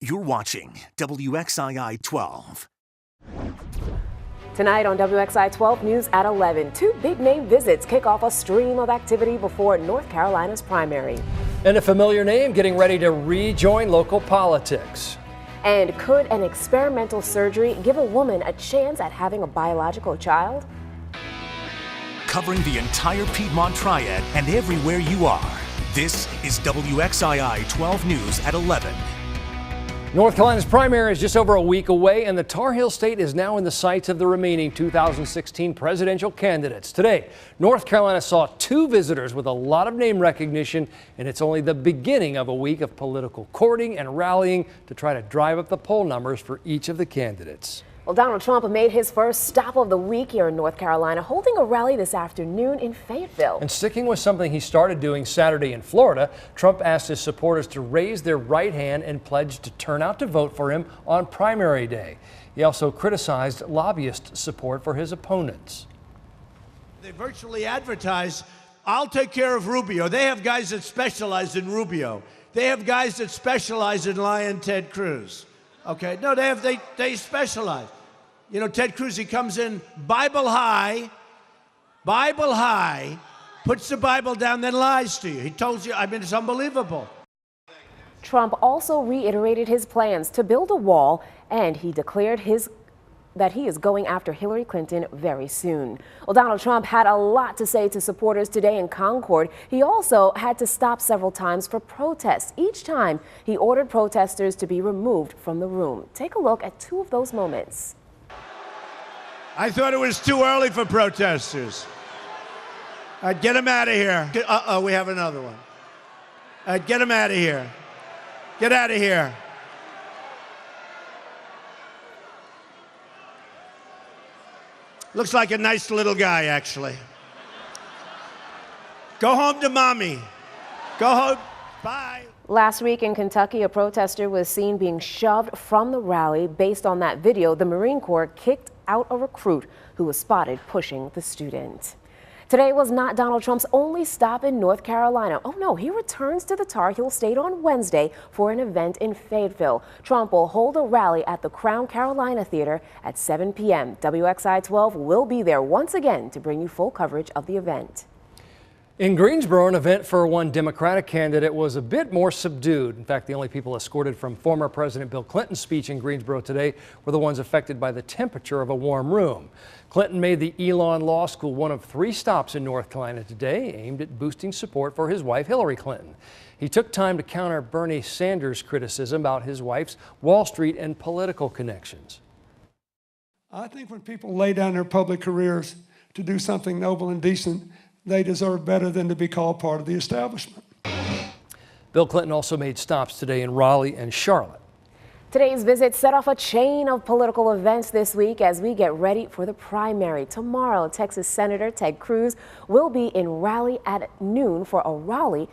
You're watching WXII 12. Tonight on WXII 12 News at 11, two big-name visits kick off a stream of activity before North Carolina's primary. And a familiar name getting ready to rejoin local politics. And could an experimental surgery give a woman a chance at having a biological child? Covering the entire Piedmont Triad and everywhere you are, this is WXII 12 News at 11. North Carolina's primary is just over a week away, and the Tar Heel State is now in the sights of the remaining 2016 presidential candidates. Today, North Carolina saw two visitors with a lot of name recognition, and it's only the beginning of a week of political courting and rallying to try to drive up the poll numbers for each of the candidates. Well, Donald Trump made his first stop of the week here in North Carolina, holding a rally this afternoon in Fayetteville. And sticking with something he started doing Saturday in Florida, Trump asked his supporters to raise their right hand and pledge to turn out to vote for him on primary day. He also criticized lobbyist support for his opponents. They virtually advertise, I'll take care of Rubio. They have guys that specialize in Rubio. They have guys that specialize in lying Ted Cruz. Okay, no, they specialize. You know, Ted Cruz, he comes in Bible high, puts the Bible down, then lies to you. He told you, I mean, it's unbelievable. Trump also reiterated his plans to build a wall, and he declared that he is going after Hillary Clinton very soon. Well, Donald Trump had a lot to say to supporters today in Concord. He also had to stop several times for protests. Each time, he ordered protesters to be removed from the room. Take a look at two of those moments. I thought it was too early for protesters. Get them out of here. Uh-oh, we have another one. Get them out of here. Get out of here. Looks like a nice little guy, actually. Go home to mommy. Go home. Bye. Last week in Kentucky, a protester was seen being shoved from the rally. Based on that video, the Marine Corps kicked out a recruit who was spotted pushing the student. Today was not Donald Trump's only stop in North Carolina. Oh no, he returns to the Tar Heel State on Wednesday for an event in Fayetteville. Trump will hold a rally at the Crown Carolina Theater at 7 p.m. WXII 12 will be there once again to bring you full coverage of the event. In Greensboro, an event for one Democratic candidate was a bit more subdued. In fact, the only people escorted from former President Bill Clinton's speech in Greensboro today were the ones affected by the temperature of a warm room. Clinton made the Elon Law School one of three stops in North Carolina today aimed at boosting support for his wife, Hillary Clinton. He took time to counter Bernie Sanders' criticism about his wife's Wall Street and political connections. I think when people lay down their public careers to do something noble and decent, they deserve better than to be called part of the establishment. Bill Clinton also made stops today in Raleigh and Charlotte. Today's visit set off a chain of political events this week as we get ready for the primary. Tomorrow, Texas Senator Ted Cruz will be in Raleigh at noon for a rally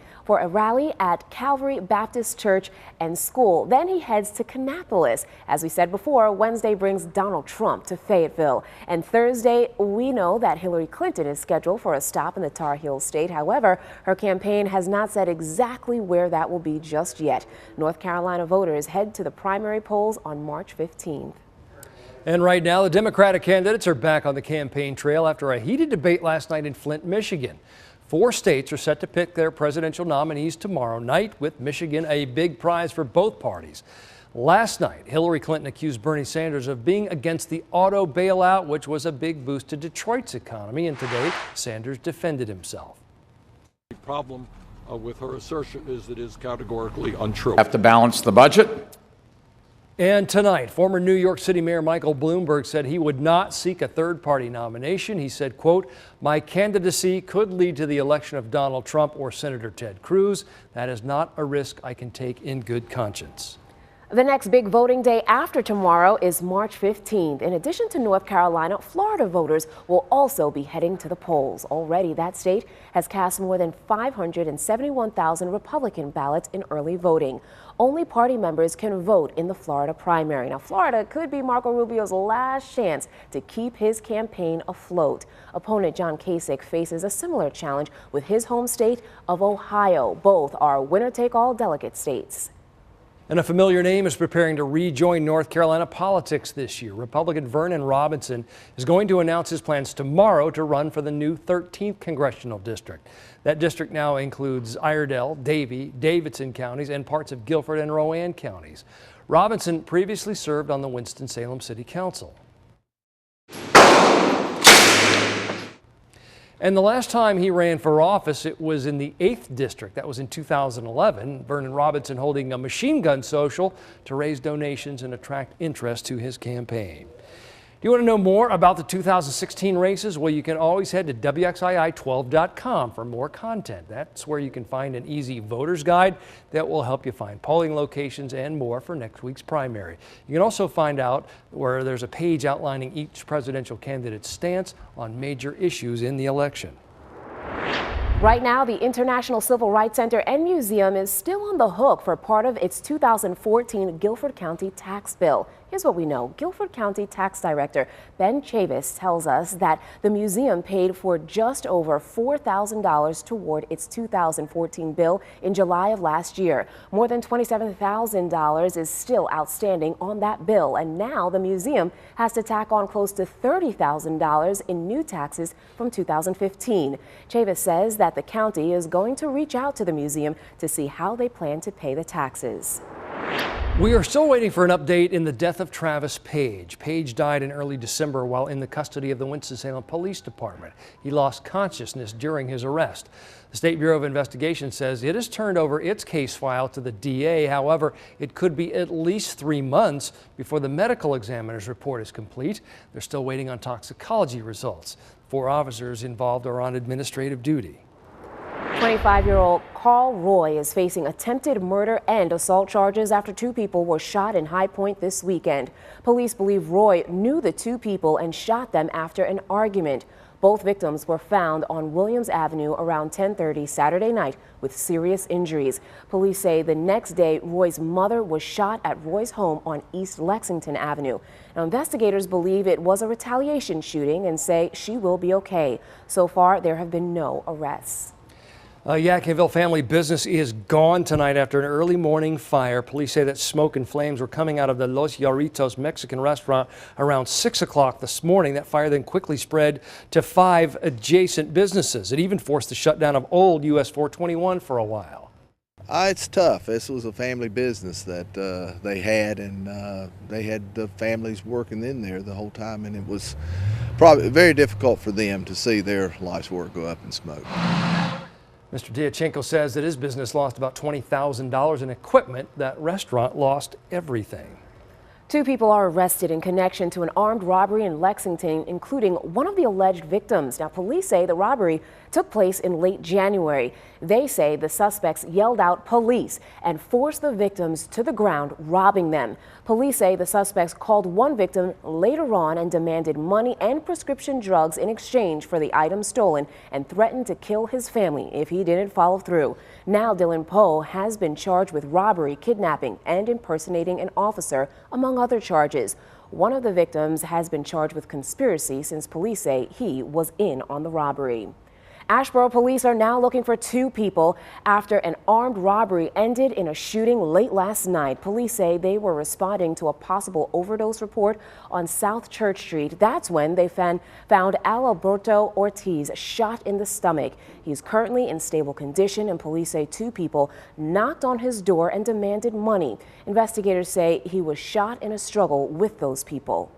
at Calvary Baptist Church and School. Then he heads to Kannapolis. As we said before, Wednesday brings Donald Trump to Fayetteville. And Thursday, we know that Hillary Clinton is scheduled for a stop in the Tar Heel State. However, her campaign has not said exactly where that will be just yet. North Carolina voters head to the primary polls on March 15th. And right now, the Democratic candidates are back on the campaign trail after a heated debate last night in Flint, Michigan. 4 states are set to pick their presidential nominees tomorrow night, with Michigan a big prize for both parties. Last night, Hillary Clinton accused Bernie Sanders of being against the auto bailout, which was a big boost to Detroit's economy. And today, Sanders defended himself. The problem with her assertion is that it is categorically untrue. Have to balance the budget. And tonight, former New York City Mayor Michael Bloomberg said he would not seek a third-party nomination. He said, quote, "My candidacy could lead to the election of Donald Trump or Senator Ted Cruz. That is not a risk I can take in good conscience." The next big voting day after tomorrow is March 15th. In addition to North Carolina, Florida voters will also be heading to the polls. Already, that state has cast more than 571,000 Republican ballots in early voting. Only party members can vote in the Florida primary. Now, Florida could be Marco Rubio's last chance to keep his campaign afloat. Opponent John Kasich faces a similar challenge with his home state of Ohio. Both are winner-take-all delegate states. And a familiar name is preparing to rejoin North Carolina politics this year. Republican Vernon Robinson is going to announce his plans tomorrow to run for the new 13th congressional district. That district now includes Iredell, Davie, Davidson counties, and parts of Guilford and Rowan counties. Robinson previously served on the Winston-Salem City Council. And the last time he ran for office, it was in the 8th District. That was in 2011. Vernon Robinson holding a machine gun social to raise donations and attract interest to his campaign. Do you want to know more about the 2016 races? Well, you can always head to WXII12.com for more content. That's where you can find an easy voter's guide that will help you find polling locations and more for next week's primary. You can also find out where there's a page outlining each presidential candidate's stance on major issues in the election. Right now, the International Civil Rights Center and Museum is still on the hook for part of its 2014 Guilford County tax bill. Here's what we know. Guilford County Tax Director Ben Chavis tells us that the museum paid for just over $4,000 toward its 2014 bill in July of last year. More than $27,000 is still outstanding on that bill, and now the museum has to tack on close to $30,000 in new taxes from 2015. Chavis says that the county is going to reach out to the museum to see how they plan to pay the taxes. We are still waiting for an update in the death of Travis Page. Page died in early December while in the custody of the Winston-Salem Police Department. He lost consciousness during his arrest. The State Bureau of Investigation says it has turned over its case file to the DA. However, it could be at least 3 months before the medical examiner's report is complete. They're still waiting on toxicology results. 4 officers involved are on administrative duty. 25-year-old Carl Roy is facing attempted murder and assault charges after 2 people were shot in High Point this weekend. Police believe Roy knew the 2 people and shot them after an argument. Both victims were found on Williams Avenue around 10:30 Saturday night with serious injuries. Police say the next day, Roy's mother was shot at Roy's home on East Lexington Avenue. Now, investigators believe it was a retaliation shooting and say she will be okay. So far, there have been no arrests. A Yadkinville family business is gone tonight after an early morning fire. Police say that smoke and flames were coming out of the Los Yarritos Mexican restaurant around 6 o'clock this morning. That fire then quickly spread to 5 adjacent businesses. It even forced the shutdown of old US 421 for a while. It's tough. This was a family business that they had, and they had the families working in there the whole time, and it was probably very difficult for them to see their life's work go up in smoke. Mr. Diachenko says that his business lost about $20,000 in equipment. That restaurant lost everything. 2 people are arrested in connection to an armed robbery in Lexington, including one of the alleged victims. Now, police say the robbery took place in late January. They say the suspects yelled out "police" and forced the victims to the ground, robbing them. Police say the suspects called one victim later on and demanded money and prescription drugs in exchange for the items stolen and threatened to kill his family if he didn't follow through. Now, Dylan Poe has been charged with robbery, kidnapping, and impersonating an officer, among other charges. One of the victims has been charged with conspiracy since police say he was in on the robbery. Asheboro police are now looking for 2 people after an armed robbery ended in a shooting late last night. Police say they were responding to a possible overdose report on South Church Street. That's when they found Alberto Ortiz shot in the stomach. He's currently in stable condition, and police say 2 people knocked on his door and demanded money. Investigators say he was shot in a struggle with those people.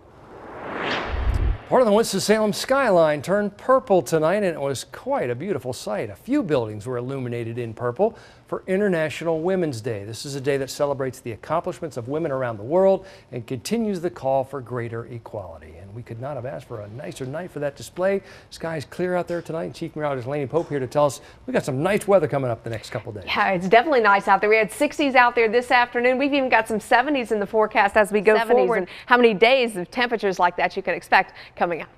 Part of the Winston-Salem skyline turned purple tonight, and it was quite a beautiful sight. A few buildings were illuminated in purple for International Women's Day. This is a day that celebrates the accomplishments of women around the world and continues the call for greater equality. And we could not have asked for a nicer night for that display. Sky's clear out there tonight. Chief Meteorologist Laney Pope here to tell us we got some nice weather coming up the next couple days. Yeah, it's definitely nice out there. We had 60s out there this afternoon. We've even got some 70s in the forecast as we go forward. And how many days of temperatures like that you can expect coming up.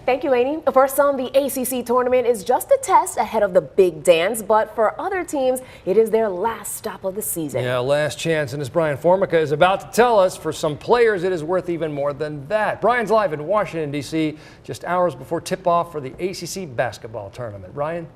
Thank you, Lainey. For some, the ACC tournament is just a test ahead of the big dance, but for other teams, it is their last stop of the season. Yeah, last chance, and as Brian Formica is about to tell us, for some players, it is worth even more than that. Brian's live in Washington, D.C., just hours before tip-off for the ACC basketball tournament. Brian?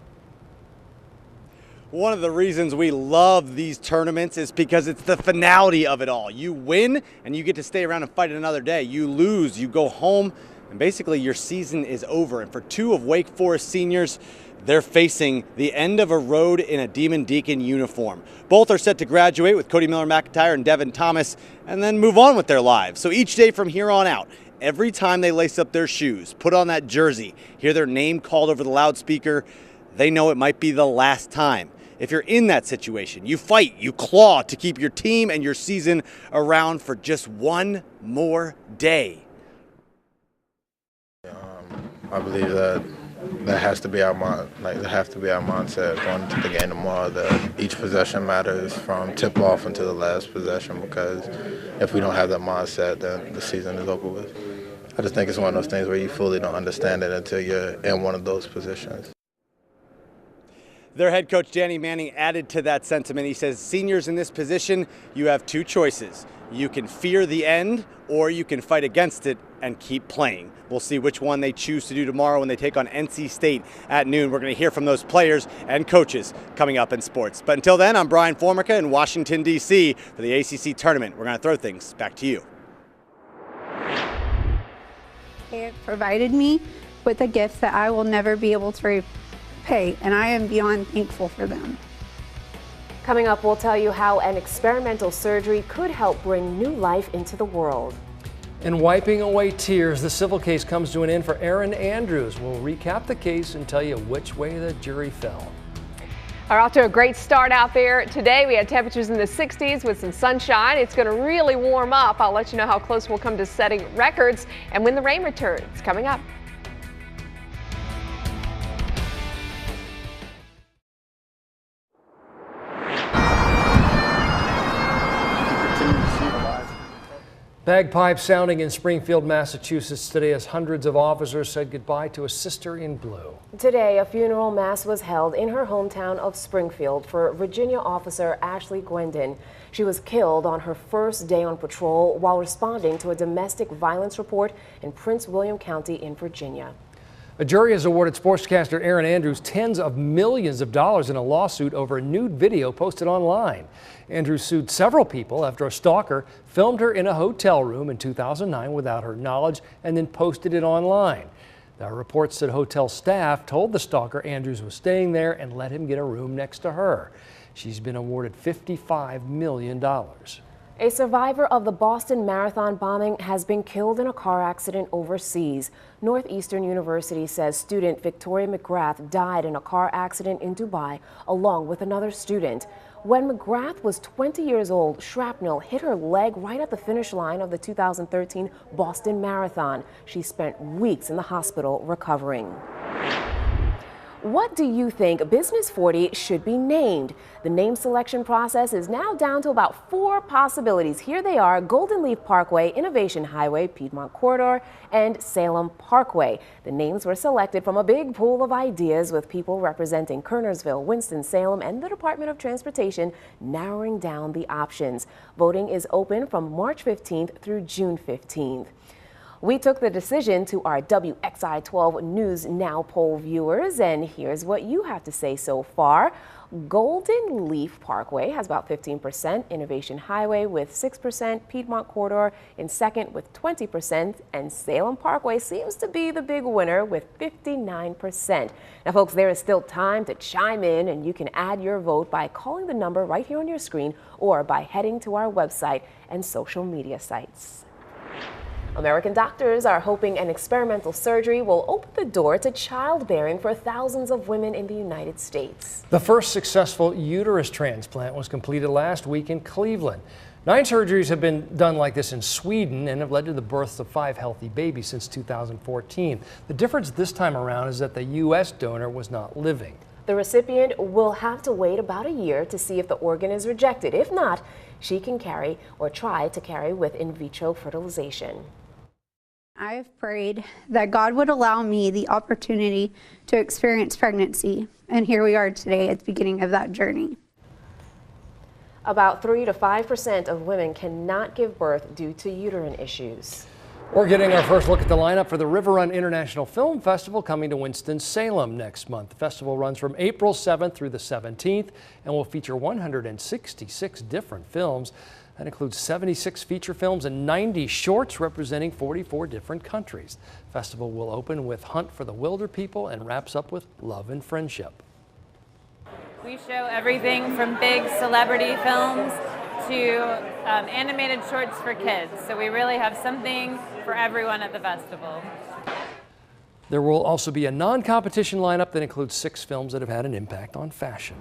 One of the reasons we love these tournaments is because it's the finality of it all. You win and you get to stay around and fight another day. You lose, you go home, and basically your season is over. And for two of Wake Forest seniors, they're facing the end of a road in a Demon Deacon uniform. Both are set to graduate with Cody Miller-McIntyre and Devin Thomas and then move on with their lives. So each day from here on out, every time they lace up their shoes, put on that jersey, hear their name called over the loudspeaker, they know it might be the last time. If you're in that situation, you fight, you claw to keep your team and your season around for just one more day. I believe that has to be our mindset going into the game tomorrow, that each possession matters from tip-off until the last possession, because if we don't have that mindset, then the season is over with. I just think it's one of those things where you fully don't understand it until you're in one of those positions. Their head coach, Danny Manning, added to that sentiment. He says, seniors in this position, you have two choices. You can fear the end, or you can fight against it and keep playing. We'll see which one they choose to do tomorrow when they take on NC State at noon. We're going to hear from those players and coaches coming up in sports. But until then, I'm Brian Formica in Washington, D.C. for the ACC tournament. We're going to throw things back to you. They have provided me with a gift that I will never be able to repay, and I am beyond thankful for them. Coming up, we'll tell you how an experimental surgery could help bring new life into the world. And wiping away tears, the civil case comes to an end for Erin Andrews. We'll recap the case and tell you which way the jury fell. We're off to a great start out there today. We had temperatures in the 60s with some sunshine. It's going to really warm up. I'll let you know how close we'll come to setting records and when the rain returns. Coming up. Bagpipes sounding in Springfield, Massachusetts today as hundreds of officers said goodbye to a sister in blue. Today, a funeral mass was held in her hometown of Springfield for Virginia officer Ashley Gwendon. She was killed on her first day on patrol while responding to a domestic violence report in Prince William County in Virginia. A jury has awarded sportscaster Erin Andrews tens of millions of dollars in a lawsuit over a nude video posted online. Andrews sued several people after a stalker filmed her in a hotel room in 2009 without her knowledge and then posted it online. The report said hotel staff told the stalker Andrews was staying there and let him get a room next to her. She's been awarded $55 million. A survivor of the Boston Marathon bombing has been killed in a car accident overseas. Northeastern University says student Victoria McGrath died in a car accident in Dubai along with another student. When McGrath was 20 years old, shrapnel hit her leg right at the finish line of the 2013 Boston Marathon. She spent weeks in the hospital recovering. What do you think Business 40 should be named? The name selection process is now down to about 4 possibilities. Here they are: Golden Leaf Parkway, Innovation Highway, Piedmont Corridor, and Salem Parkway. The names were selected from a big pool of ideas with people representing Kernersville, Winston-Salem, and the Department of Transportation narrowing down the options. Voting is open from March 15th through June 15th. We took the decision to our WXII 12 News Now poll viewers, and here's what you have to say so far. Golden Leaf Parkway has about 15%, Innovation Highway with 6%, Piedmont Corridor in second with 20%, and Salem Parkway seems to be the big winner with 59%. Now, folks, there is still time to chime in, and you can add your vote by calling the number right here on your screen or by heading to our website and social media sites. American doctors are hoping an experimental surgery will open the door to childbearing for thousands of women in the United States. The first successful uterus transplant was completed last week in Cleveland. 9 surgeries have been done like this in Sweden and have led to the births of 5 healthy babies since 2014. The difference this time around is that the U.S. donor was not living. The recipient will have to wait about a year to see if the organ is rejected. If not, she can carry or try to carry with in vitro fertilization. I have prayed that God would allow me the opportunity to experience pregnancy, and here we are today at the beginning of that journey. About 3 to 5% of women cannot give birth due to uterine issues. We're getting our first look at the lineup for the River Run International Film Festival coming to Winston-Salem next month. The festival runs from April 7th through the 17th and will feature 166 different films. That includes 76 feature films and 90 shorts representing 44 different countries. The festival will open with Hunt for the Wilder People and wraps up with Love and Friendship. We show everything from big celebrity films to animated shorts for kids. So we really have something for everyone at the festival. There will also be a non-competition lineup that includes 6 films that have had an impact on fashion.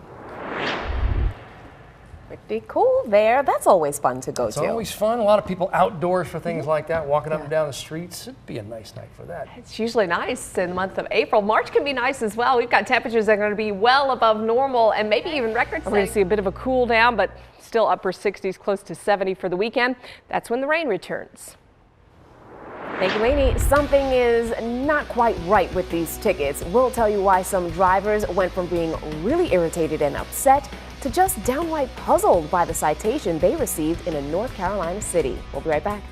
Pretty cool there. That's always fun to go to. It's always fun. A lot of people outdoors for things like that, walking up and down the streets. It'd be a nice night for that. It's usually nice in the month of April. March can be nice as well. We've got temperatures that are going to be well above normal and maybe even record setting. We're going to see a bit of a cool down, but still upper 60s, close to 70 for the weekend. That's when the rain returns. Thank you, Lainey. Something is not quite right with these tickets. We'll tell you why some drivers went from being really irritated and upset to just downright puzzled by the citation they received in a North Carolina city. We'll be right back.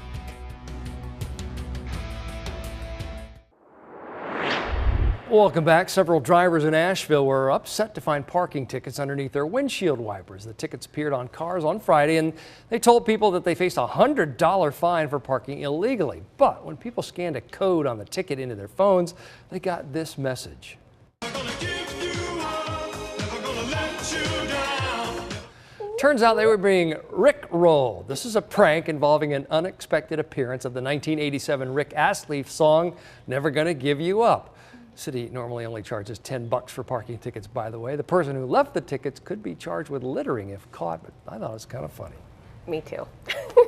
Welcome back. Several drivers in Asheville were upset to find parking tickets underneath their windshield wipers. The tickets appeared on cars on Friday, and they told people that they faced a $100 fine for parking illegally. But when people scanned a code on the ticket into their phones, they got this message. Turns out they were being Rick-rolled. This is a prank involving an unexpected appearance of the 1987 Rick Astley song, Never Gonna Give You Up. The city normally only charges $10 for parking tickets, by the way. The person who left the tickets could be charged with littering if caught, but I thought it was kind of funny. Me too.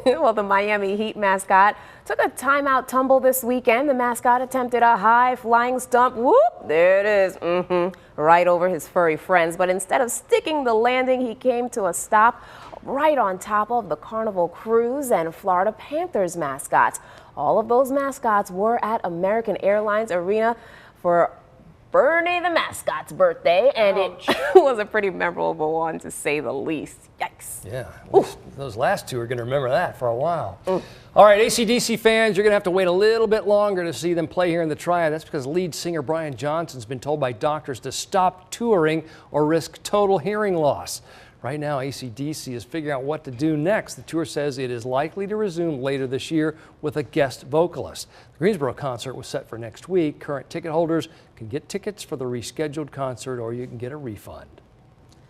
Well, the Miami Heat mascot took a timeout tumble this weekend. The mascot attempted a high-flying stump. Whoop, there it is, right over his furry friends. But instead of sticking the landing, he came to a stop right on top of the Carnival Cruise and Florida Panthers mascots. All of those mascots were at American Airlines Arena for Bernie the mascot's birthday, and it was a pretty memorable one, to say the least. Yikes. Yeah, those last two are going to remember that for a while. All right, AC/DC fans, you're going to have to wait a little bit longer to see them play here in the Triad. That's because lead singer Brian Johnson's been told by doctors to stop touring or risk total hearing loss. Right now, AC/DC is figuring out what to do next. The tour says it is likely to resume later this year with a guest vocalist. The Greensboro concert was set for next week. Current ticket holders can get tickets for the rescheduled concert, or you can get a refund.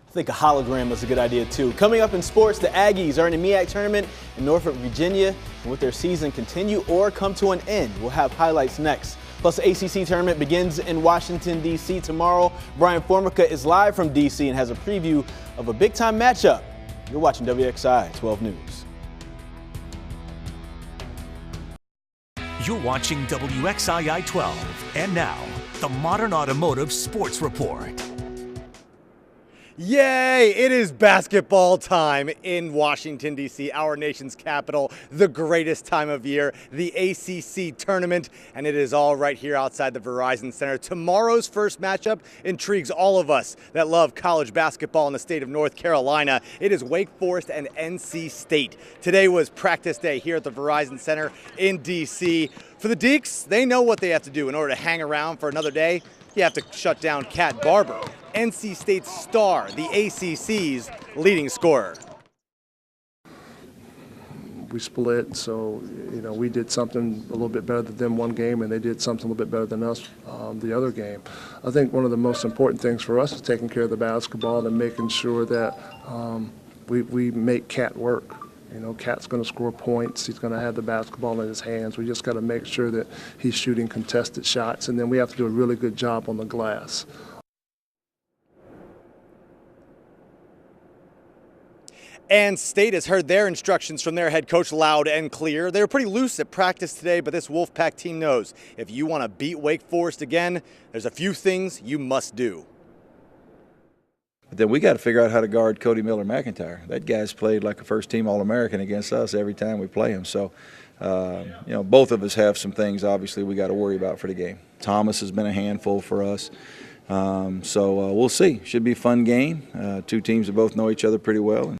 I think a hologram is a good idea too. Coming up in sports, the Aggies are in the MEAC tournament in Norfolk, Virginia. And with their season continue or come to an end, we'll have highlights next. Plus, the ACC tournament begins in Washington, D.C. tomorrow. Brian Formica is live from D.C. and has a preview of a big-time matchup. You're watching WXII 12 News. You're watching WXII 12. And now, the Modern Automotive Sports Report. Yay! It is basketball time in Washington, D.C., our nation's capital, the greatest time of year, the ACC tournament, and it is all right here outside the Verizon Center. Tomorrow's first matchup intrigues all of us that love college basketball in the state of North Carolina. It is Wake Forest and NC State. Today was practice day here at the Verizon Center in D.C. For the Deeks, they know what they have to do in order to hang around for another day. You have to shut down Kat Barber, NC State's star, the ACC's leading scorer. We split, so we did something a little bit better than them one game, and they did something a little bit better than us the other game. I think one of the most important things for us is taking care of the basketball and making sure that we make Kat work. Kat's going to score points. He's going to have the basketball in his hands. We just got to make sure that he's shooting contested shots, and then we have to do a really good job on the glass. And State has heard their instructions from their head coach loud and clear. They were pretty loose at practice today, but this Wolfpack team knows if you want to beat Wake Forest again, there's a few things you must do. But then we got to figure out how to guard Cody Miller-McIntyre. That guy's played like a first-team All-American against us every time we play him. So, both of us have some things, obviously, we got to worry about for the game. Thomas has been a handful for us. So we'll see. Should be a fun game. Two teams that both know each other pretty well.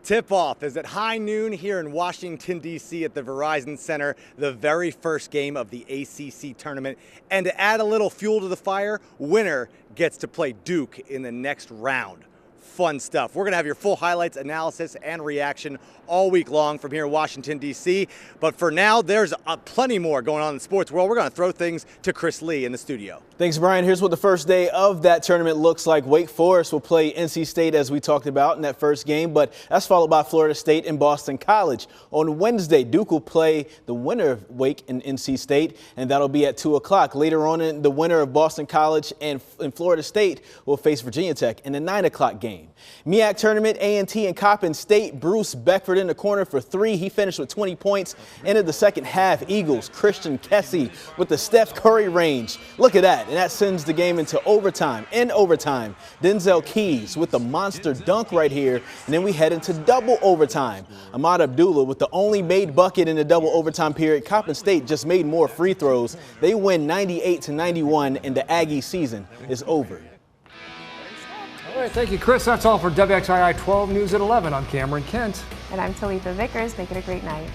Tip-off is at high noon here in Washington, D.C. at the Verizon Center, the very first game of the ACC tournament. And to add a little fuel to the fire, winner gets to play Duke in the next round. Fun stuff. We're going to have your full highlights, analysis, and reaction all week long from here in Washington, D.C. But for now, there's plenty more going on in the sports world. We're going to throw things to Chris Lee in the studio. Thanks, Brian. Here's what the first day of that tournament looks like. Wake Forest will play NC State, as we talked about in that first game, but that's followed by Florida State and Boston College. On Wednesday, Duke will play the winner of Wake and NC State, and that'll be at 2 o'clock. Later on, the winner of Boston College and Florida State will face Virginia Tech in the 9 o'clock game. MEAC tournament, A&T and Coppin State. Bruce Beckford in the corner for 3. He finished with 20 points. Ended the second half. Eagles, Christian Kessie with the Steph Curry range. Look at that. And that sends the game into overtime. In overtime, Denzel Keys with the monster dunk right here. And then we head into double overtime. Ahmad Abdullah with the only made bucket in the double overtime period. Coppin State just made more free throws. They win 98-91, and the Aggie season is over. All right, thank you, Chris. That's all for WXII 12 News at 11. I'm Cameron Kent. And I'm Talitha Vickers. Make it a great night.